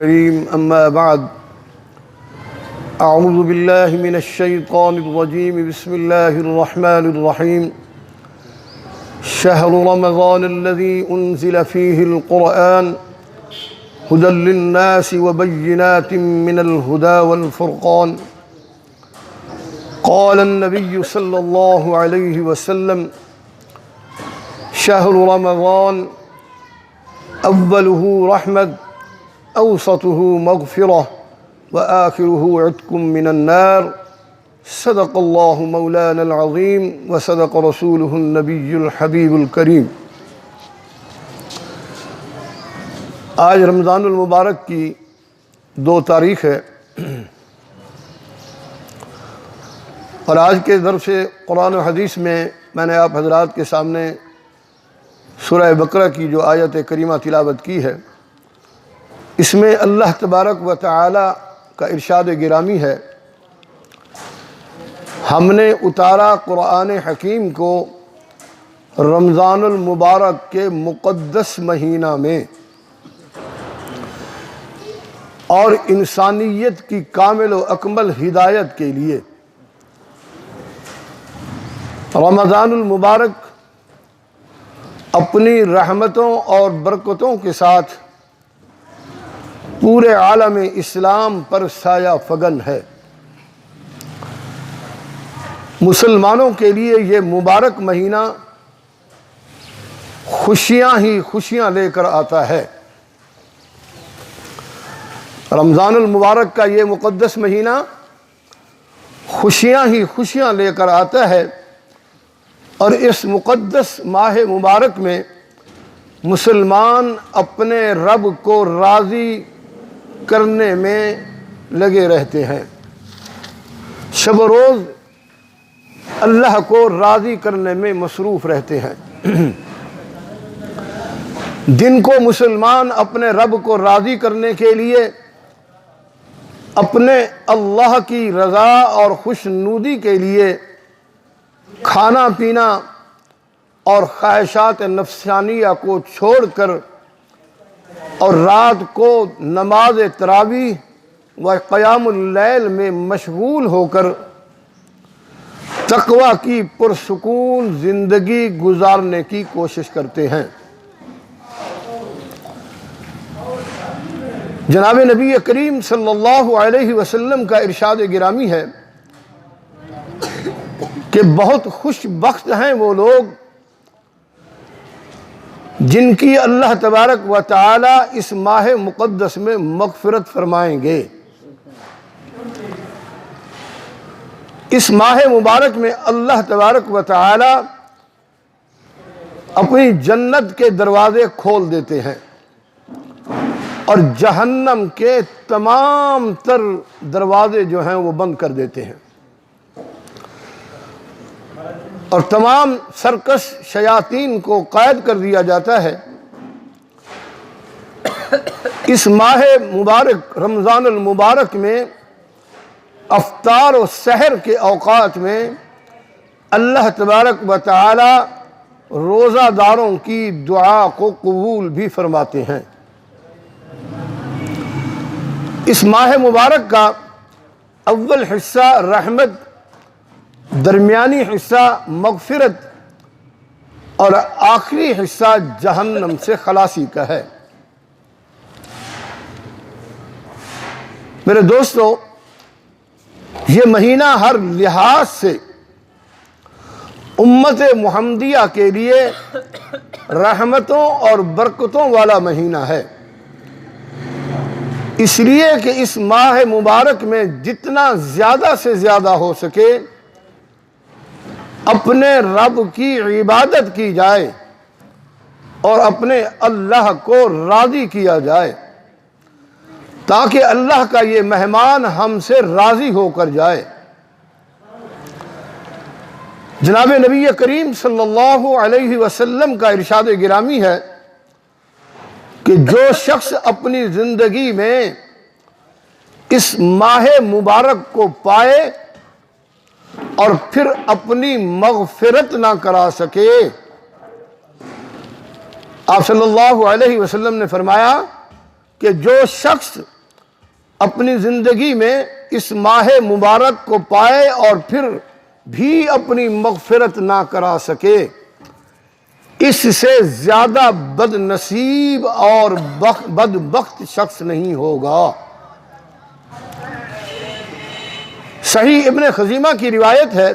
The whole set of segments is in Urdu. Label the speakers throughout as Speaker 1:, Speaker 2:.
Speaker 1: الكريم أما بعد أعوذ بالله من الشيطان الرجيم بسم الله الرحمن الرحيم شهر رمضان الذي أنزل فيه القرآن هدى للناس وبينات من الهدى والفرقان قال النبي صلى الله عليه وسلم شهر رمضان أوله رحمة أوسطه مغفرة وآخره عتق من النار صدق الله مولانا العظيم وصدق رسوله النبي الحبيب الكريم۔ آج رمضان المبارک کی 2 تاریخ ہے اور آج کے درس قرآن و حدیث میں نے آپ حضرات کے سامنے سورہ بقرہ کی جو آیت کریمہ تلاوت کی ہے، اس میں اللہ تبارک و تعالی کا ارشاد گرامی ہے، ہم نے اتارا قرآن حکیم کو رمضان المبارک کے مقدس مہینہ میں اور انسانیت کی کامل و اکمل ہدایت کے لیے۔ رمضان المبارک اپنی رحمتوں اور برکتوں کے ساتھ پورے عالم اسلام پر سایہ فگن ہے۔ مسلمانوں کے لیے یہ مبارک مہینہ خوشیاں ہی خوشیاں لے کر آتا ہے۔ رمضان المبارک کا یہ مقدس مہینہ خوشیاں ہی خوشیاں لے کر آتا ہے، اور اس مقدس ماہ مبارک میں مسلمان اپنے رب کو راضی کرنے میں لگے رہتے ہیں، شب و روز اللہ کو راضی کرنے میں مصروف رہتے ہیں۔ دن کو مسلمان اپنے رب کو راضی کرنے کے لیے اپنے اللہ کی رضا اور خوشنودی کے لیے کھانا پینا اور خواہشات نفسانیہ کو چھوڑ کر اور رات کو نماز تراویح و قیام اللیل میں مشغول ہو کر تقوی کی پرسکون زندگی گزارنے کی کوشش کرتے ہیں۔ جناب نبی کریم صلی اللہ علیہ وسلم کا ارشاد گرامی ہے کہ بہت خوش بخت ہیں وہ لوگ جن کی اللہ تبارک و تعالی اس ماہ مقدس میں مغفرت فرمائیں گے۔ اس ماہ مبارک میں اللہ تبارک و تعالی اپنی جنت کے دروازے کھول دیتے ہیں اور جہنم کے تمام تر دروازے جو ہیں وہ بند کر دیتے ہیں، اور تمام سرکش شیاطین کو قید کر دیا جاتا ہے۔ اس ماہ مبارک رمضان المبارک میں افطار و سحر کے اوقات میں اللہ تبارک و تعالی روزہ داروں کی دعا کو قبول بھی فرماتے ہیں۔ اس ماہ مبارک کا اول حصہ رحمت، درمیانی حصہ مغفرت اور آخری حصہ جہنم سے خلاصی کا ہے۔ میرے دوستو، یہ مہینہ ہر لحاظ سے امت محمدیہ کے لیے رحمتوں اور برکتوں والا مہینہ ہے، اس لیے کہ اس ماہ مبارک میں جتنا زیادہ سے زیادہ ہو سکے اپنے رب کی عبادت کی جائے اور اپنے اللہ کو راضی کیا جائے، تاکہ اللہ کا یہ مہمان ہم سے راضی ہو کر جائے۔ جناب نبی کریم صلی اللہ علیہ وسلم کا ارشاد گرامی ہے کہ جو شخص اپنی زندگی میں اس ماہ مبارک کو پائے اور پھر اپنی مغفرت نہ کرا سکے، آپ صلی اللہ علیہ وسلم نے فرمایا کہ جو شخص اپنی زندگی میں اس ماہ مبارک کو پائے اور پھر بھی اپنی مغفرت نہ کرا سکے، اس سے زیادہ بد نصیب اور بدبخت شخص نہیں ہوگا۔ صحیح ابن خزیمہ کی روایت ہے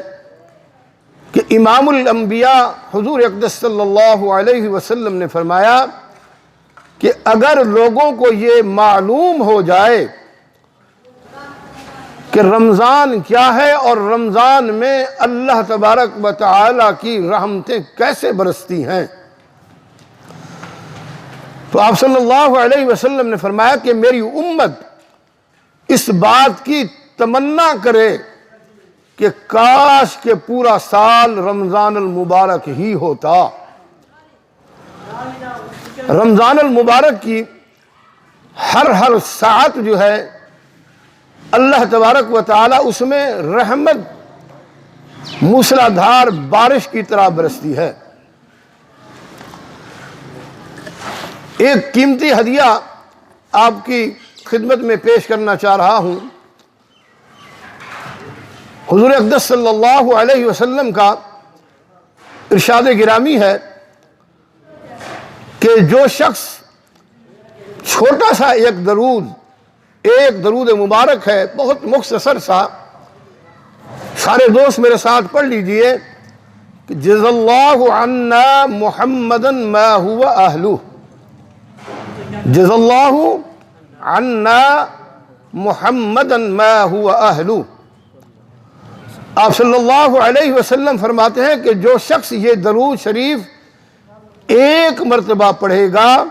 Speaker 1: کہ امام الانبیاء حضور اقدس صلی اللہ علیہ وسلم نے فرمایا کہ اگر لوگوں کو یہ معلوم ہو جائے کہ رمضان کیا ہے اور رمضان میں اللہ تبارک و تعالی کی رحمتیں کیسے برستی ہیں، تو آپ صلی اللہ علیہ وسلم نے فرمایا کہ میری امت اس بات کی تمنا کرے کہ کاش کہ پورا سال رمضان المبارک ہی ہوتا۔ رمضان المبارک کی ہر ساعت جو ہے اللہ تبارک و تعالی اس میں رحمت موسلا دھار بارش کی طرح برستی ہے۔ ایک قیمتی ہدیہ آپ کی خدمت میں پیش کرنا چاہ رہا ہوں۔ حضور اقدس صلی اللہ علیہ وسلم کا ارشاد گرامی ہے کہ جو شخص چھوٹا سا ایک درود مبارک ہے، بہت مختصر سا، سارے دوست میرے ساتھ پڑھ لیجئے کہ جزا اللہ عنا محمدا ما هو اہلہ، جزا اللہ عنا محمدا ما هو اہلہ۔ آپ صلی اللہ علیہ وسلم فرماتے ہیں کہ جو شخص یہ درود شریف ایک مرتبہ پڑھے گا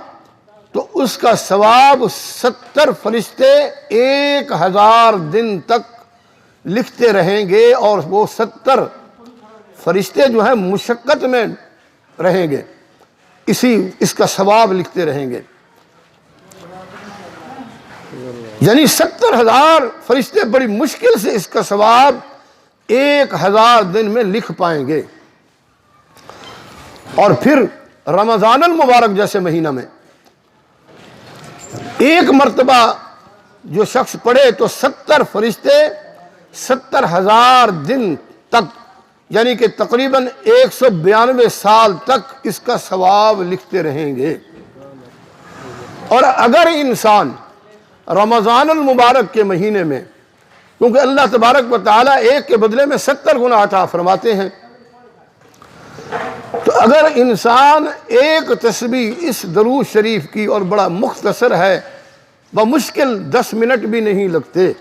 Speaker 1: تو اس کا ثواب 70 فرشتے 1000 دن تک لکھتے رہیں گے، اور وہ 70 فرشتے جو ہیں مشقت میں رہیں گے، اس کا ثواب لکھتے رہیں گے۔ یعنی 70,000 فرشتے بڑی مشکل سے اس کا ثواب 1000 دن میں لکھ پائیں گے۔ اور پھر رمضان المبارک جیسے مہینہ میں ایک مرتبہ جو شخص پڑھے تو 70 فرشتے 70,000 دن تک، یعنی کہ تقریباً 192 سال تک اس کا ثواب لکھتے رہیں گے۔ اور اگر انسان رمضان المبارک کے مہینے میں، کیونکہ اللہ تبارک و تعالیٰ ایک کے بدلے میں 70 گنا عطا فرماتے ہیں، تو اگر انسان ایک تسبیح اس درود شریف کی، اور بڑا مختصر ہے، بمشکل 10 منٹ بھی نہیں لگتے،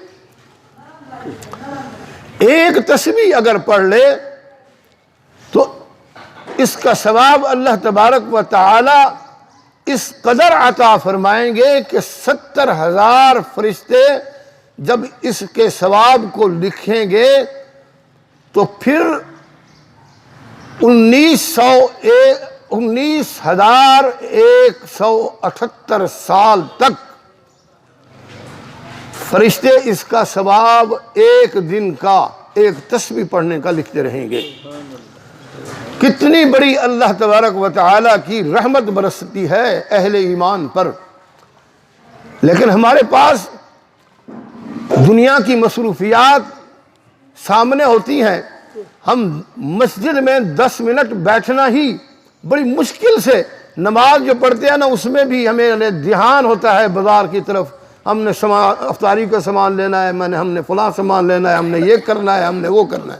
Speaker 1: ایک تسبیح اگر پڑھ لے تو اس کا ثواب اللہ تبارک و تعالی اس قدر عطا فرمائیں گے کہ 70,000 فرشتے جب اس کے ثواب کو لکھیں گے تو پھر 19,178 سال تک فرشتے اس کا ثواب ایک دن کا ایک تسبیح پڑھنے کا لکھتے رہیں گے۔ کتنی بڑی اللہ تبارک و تعالی کی رحمت برستی ہے اہل ایمان پر۔ لیکن ہمارے پاس دنیا کی مصروفیات سامنے ہوتی ہیں، ہم مسجد میں 10 منٹ بیٹھنا ہی بڑی مشکل سے، نماز جو پڑھتے ہیں نا اس میں بھی ہمیں دھیان ہوتا ہے بازار کی طرف، ہم نے افطاری کا سامان لینا ہے، ہم نے فلاں سامان لینا ہے، ہم نے یہ کرنا ہے، ہم نے وہ کرنا ہے،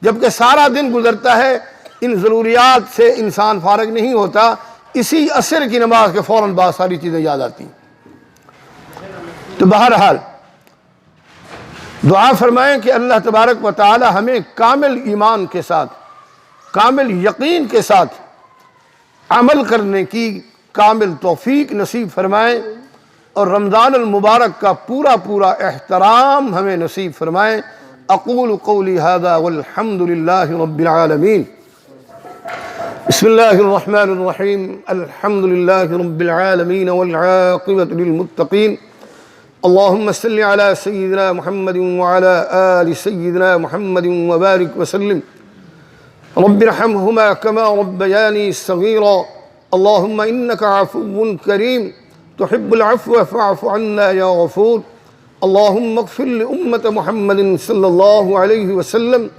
Speaker 1: جبکہ سارا دن گزرتا ہے ان ضروریات سے انسان فارغ نہیں ہوتا۔ اسی عصر کی نماز کے فوراً بعد ساری چیزیں یاد آتی ہیں۔ تو بہرحال دعا فرمائیں کہ اللہ تبارک و تعالی ہمیں کامل ایمان کے ساتھ، کامل یقین کے ساتھ عمل کرنے کی کامل توفیق نصیب فرمائیں، اور رمضان المبارک کا پورا احترام ہمیں نصیب فرمائیں۔ اقول قولی ھذا والحمد للہ رب العالمین۔ بسم اللہ الرحمن الرحیم۔ الحمد للہ رب العالمین والعاقبۃ للمتقین۔ اللہم صل علی سیدنا محمد وعلی آل سیدنا محمد وبارک وسلم۔ رب ارحمہما کما ربیانی صغیرا۔ اللہم انک عفو کریم تحب العفو فاعف عنا يا غفور. اللهم اغفر لأمة محمد صلى الله عليه وسلم.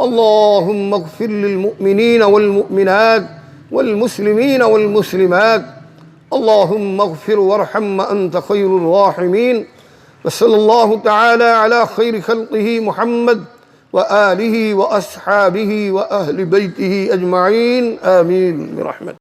Speaker 1: اللهم اغفر للمؤمنين والمؤمنات والمسلمين والمسلمات. اللهم اغفر وارحم أنت خير الراحمين. وصلى الله تعالى على خير خلقه محمد وآله وأصحابه وأهل بيته أجمعين. آمين برحمته.